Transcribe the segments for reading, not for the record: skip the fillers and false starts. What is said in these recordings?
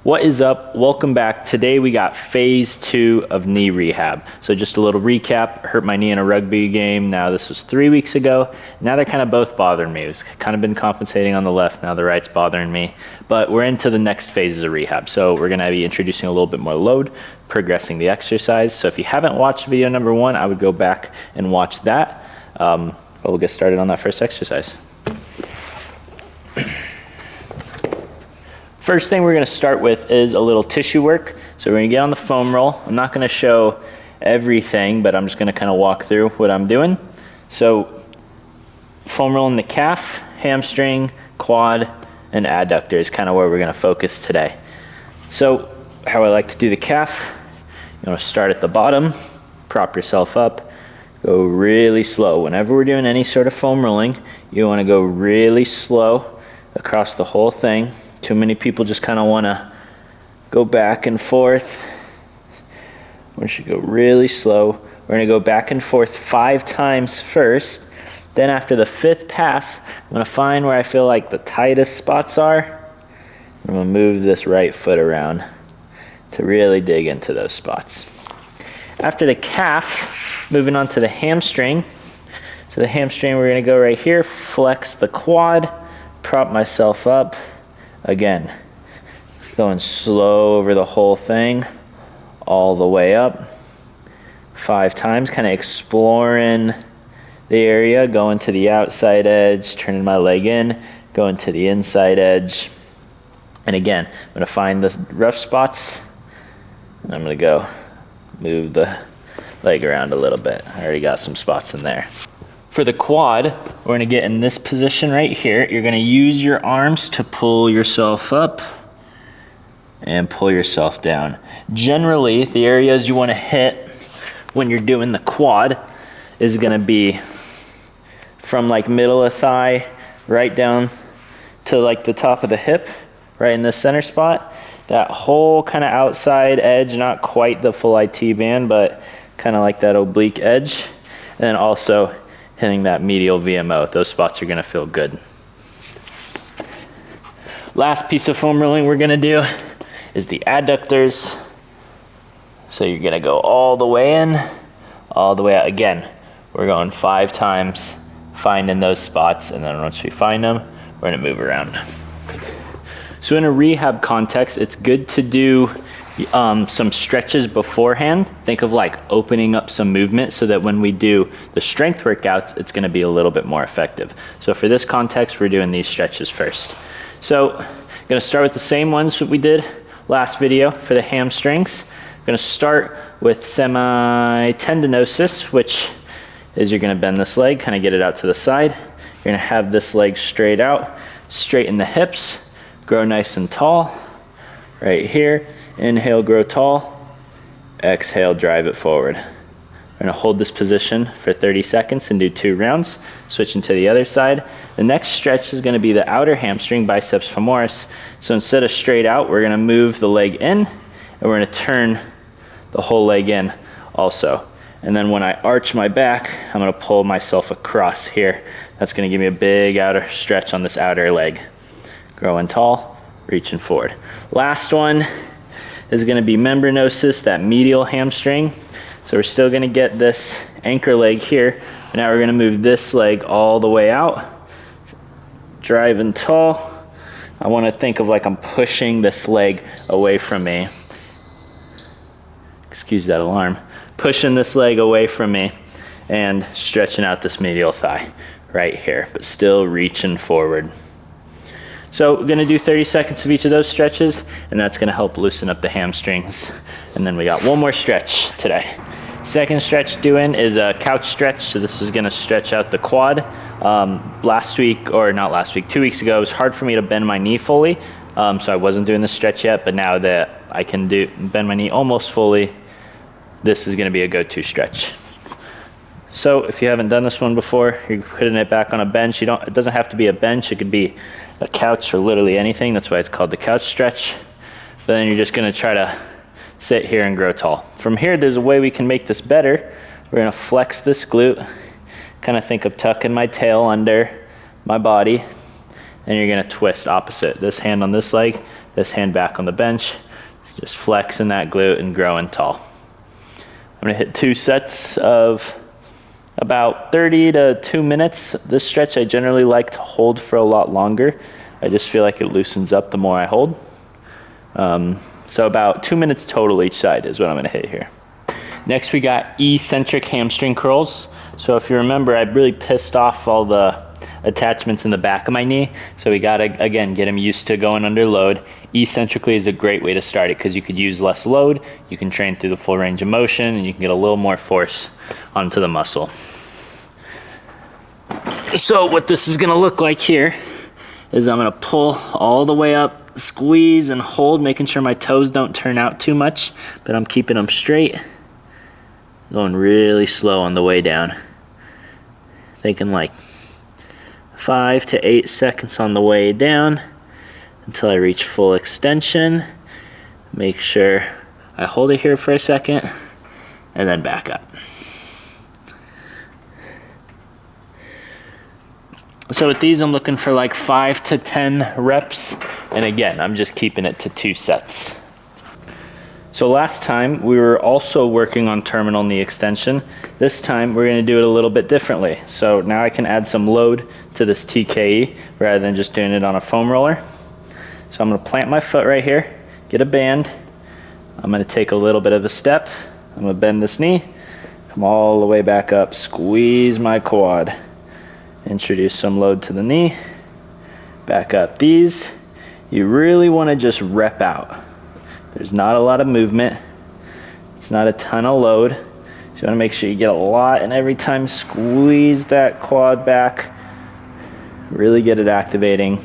What is up? Welcome back. Today we got phase 2 of knee rehab. So just a little recap. I hurt my knee in a rugby game. Now this was 3 weeks ago. Now they're kind of both bothering me. It's kind of been compensating on the left. Now the right's bothering me. But we're into the next phases of rehab. So we're going to be introducing a little bit more load, progressing the exercise. So if you haven't watched video number 1, I would go back and watch that. But we'll get started on that first exercise. First thing we're going to start with is a little tissue work. So we're going to get on the foam roll. I'm not going to show everything, but I'm just going to kind of walk through what I'm doing. So foam roll in the calf, hamstring, quad, and adductor is kind of where we're going to focus today. So how I like to do the calf, you want to start at the bottom, prop yourself up, go really slow. Whenever we're doing any sort of foam rolling, you want to go really slow across the whole thing. Too many people just kind of want to go back and forth. We should go really slow. We're going to go back and forth 5 times first. Then after the 5th pass, I'm going to find where I feel like the tightest spots are. I'm going to move this right foot around to really dig into those spots. After the calf, moving on to the hamstring. So the hamstring, we're going to go right here, flex the quad, prop myself up. Again, going slow over the whole thing, all the way up, 5 times, kind of exploring the area, going to the outside edge, turning my leg in, going to the inside edge. And again, I'm going to find the rough spots, and I'm going to go move the leg around a little bit. I already got some spots in there. For the quad, we're going to get in this position right here. You're going to use your arms to pull yourself up and pull yourself down. Generally, the areas you want to hit when you're doing the quad is going to be from like middle of thigh right down to like the top of the hip, right in the center spot. That whole kind of outside edge, not quite the full IT band, but kind of like that oblique edge. And then also hitting that medial VMO. Those spots are going to feel good. Last piece of foam rolling we're going to do is the adductors. So you're going to go all the way in, all the way out. Again, we're going 5 times, finding those spots, and then once we find them, we're going to move around. So in a rehab context, it's good to do some stretches beforehand. Think of like opening up some movement so that when we do the strength workouts, it's going to be a little bit more effective. So for this context, we're doing these stretches first. So I'm going to start with the same ones that we did last video for the hamstrings. I'm going to start with semi-tendinosis, which is you're going to bend this leg, kind of get it out to the side. You're going to have this leg straight out, straighten the hips, grow nice and tall right here. Inhale, grow tall. Exhale, drive it forward. We're going to hold this position for 30 seconds and do 2 rounds. Switching to the other side. The next stretch is going to be the outer hamstring, biceps femoris. So instead of straight out, we're going to move the leg in, and we're going to turn the whole leg in also. And then when I arch my back, I'm going to pull myself across here. That's going to give me a big outer stretch on this outer leg. Growing tall, reaching forward. Last one is going to be membranosus, that medial hamstring. So we're still going to get this anchor leg here. But now we're going to move this leg all the way out. Driving tall. I want to think of like I'm pushing this leg away from me. Excuse that alarm. Pushing this leg away from me and stretching out this medial thigh right here, but still reaching forward. So we're going to do 30 seconds of each of those stretches, and that's going to help loosen up the hamstrings. And then we got one more stretch today. Second stretch doing is a couch stretch. So this is going to stretch out the quad. 2 weeks ago, it was hard for me to bend my knee fully. So I wasn't doing this stretch yet, but now that I can bend my knee almost fully, this is going to be a go-to stretch. So if you haven't done this one before, you're putting it back on a bench. It doesn't have to be a bench. It could be a couch or literally anything. That's why it's called the couch stretch. But then you're just going to try to sit here and grow tall. From here, there's a way we can make this better. We're going to flex this glute. Kind of think of tucking my tail under my body. And you're going to twist opposite. This hand on this leg, this hand back on the bench, just flexing that glute and growing tall. I'm gonna hit 2 sets of about 30 to 2 minutes. This stretch I generally like to hold for a lot longer. I just feel like it loosens up the more I hold. So about 2 minutes total each side is what I'm gonna hit here. Next we got eccentric hamstring curls. So if you remember, I really pissed off all the attachments in the back of my knee. So we gotta, again, get them used to going under load. Eccentrically is a great way to start it because you could use less load, you can train through the full range of motion, and you can get a little more force onto the muscle. So what this is gonna look like here is I'm gonna pull all the way up, squeeze and hold, making sure my toes don't turn out too much, but I'm keeping them straight. Going really slow on the way down. Thinking like 5 to 8 seconds on the way down until I reach full extension. Make sure I hold it here for a second and then back up. So with these, I'm looking for like 5 to 10 reps. And again, I'm just keeping it to 2 sets. So last time we were also working on terminal knee extension. This time we're gonna do it a little bit differently. So now I can add some load to this TKE rather than just doing it on a foam roller. So I'm gonna plant my foot right here, get a band. I'm gonna take a little bit of a step. I'm gonna bend this knee, come all the way back up, squeeze my quad. Introduce some load to the knee, back up. These, you really wanna just rep out. There's not a lot of movement. It's not a ton of load. So you wanna make sure you get a lot, and every time squeeze that quad back, really get it activating.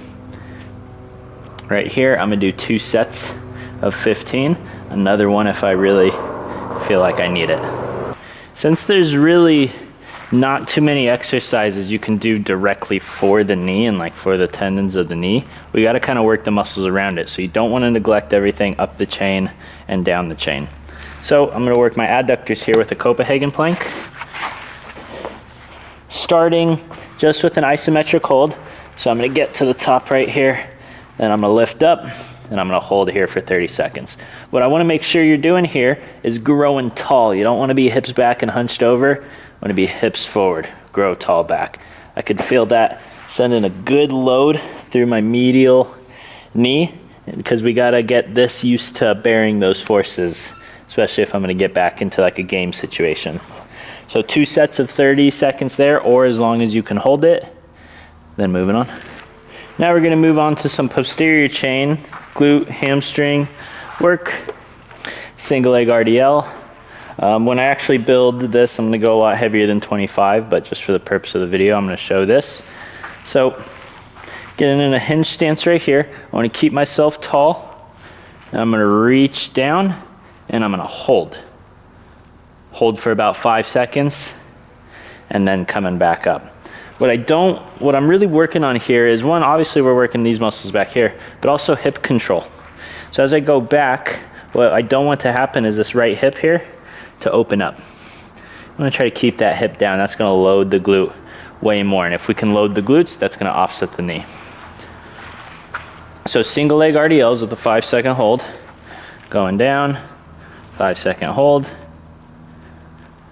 Right here, I'm gonna do 2 sets of 15. Another one if I really feel like I need it. Since there's really not too many exercises you can do directly for the knee and like for the tendons of the knee, we got to kind of work the muscles around it. So you don't want to neglect everything up the chain and down the chain. So I'm going to work my adductors here with a Copenhagen plank. Starting just with an isometric hold. So I'm going to get to the top right here, then I'm going to lift up, and I'm going to hold here for 30 seconds. What I want to make sure you're doing here is growing tall. You don't want to be hips back and hunched over. I want to be hips forward, grow tall back. I could feel that sending a good load through my medial knee because we got to get this used to bearing those forces, especially if I'm going to get back into like a game situation. So 2 sets of 30 seconds there, or as long as you can hold it. Then moving on. Now we're going to move on to some posterior chain, glute, hamstring work, single leg RDL. When I actually build this, I'm going to go a lot heavier than 25, but just for the purpose of the video, I'm going to show this. So getting in a hinge stance right here, I want to keep myself tall. I'm going to reach down and I'm going to hold. Hold for about 5 seconds and then coming back up. What I'm really working on here is, one, obviously we're working these muscles back here, but also hip control. So as I go back, what I don't want to happen is this right hip here to open up. I'm gonna try to keep that hip down. That's gonna load the glute way more. And if we can load the glutes, that's gonna offset the knee. So single leg RDLs with a 5-second hold. Going down, 5-second hold.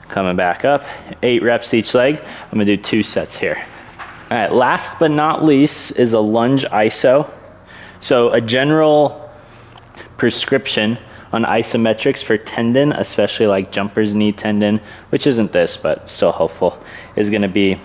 Coming back up, 8 reps each leg. I'm gonna do 2 sets here. All right, last but not least is a lunge iso. So a general prescription on isometrics for tendon, especially like jumper's knee tendon, which isn't this, but still helpful, is gonna be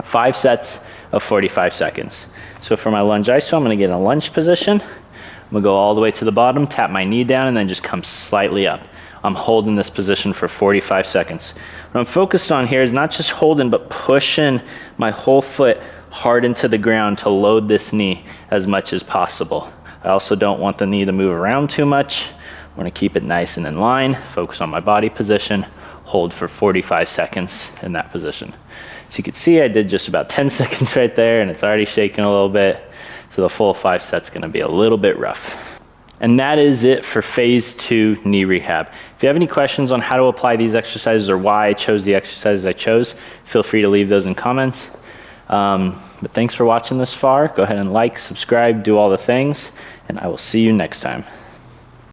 5 sets of 45 seconds. So for my lunge iso, I'm gonna get in a lunge position. I'm gonna go all the way to the bottom, tap my knee down, and then just come slightly up. I'm holding this position for 45 seconds. What I'm focused on here is not just holding, but pushing my whole foot hard into the ground to load this knee as much as possible. I also don't want the knee to move around too much. I want to keep it nice and in line, focus on my body position, hold for 45 seconds in that position. So you can see I did just about 10 seconds right there, and it's already shaking a little bit. So the full 5 sets going to be a little bit rough. And that is it for phase 2 knee rehab. If you have any questions on how to apply these exercises or why I chose the exercises I chose, feel free to leave those in comments. But thanks for watching this far. Go ahead and like, subscribe, do all the things, and I will see you next time.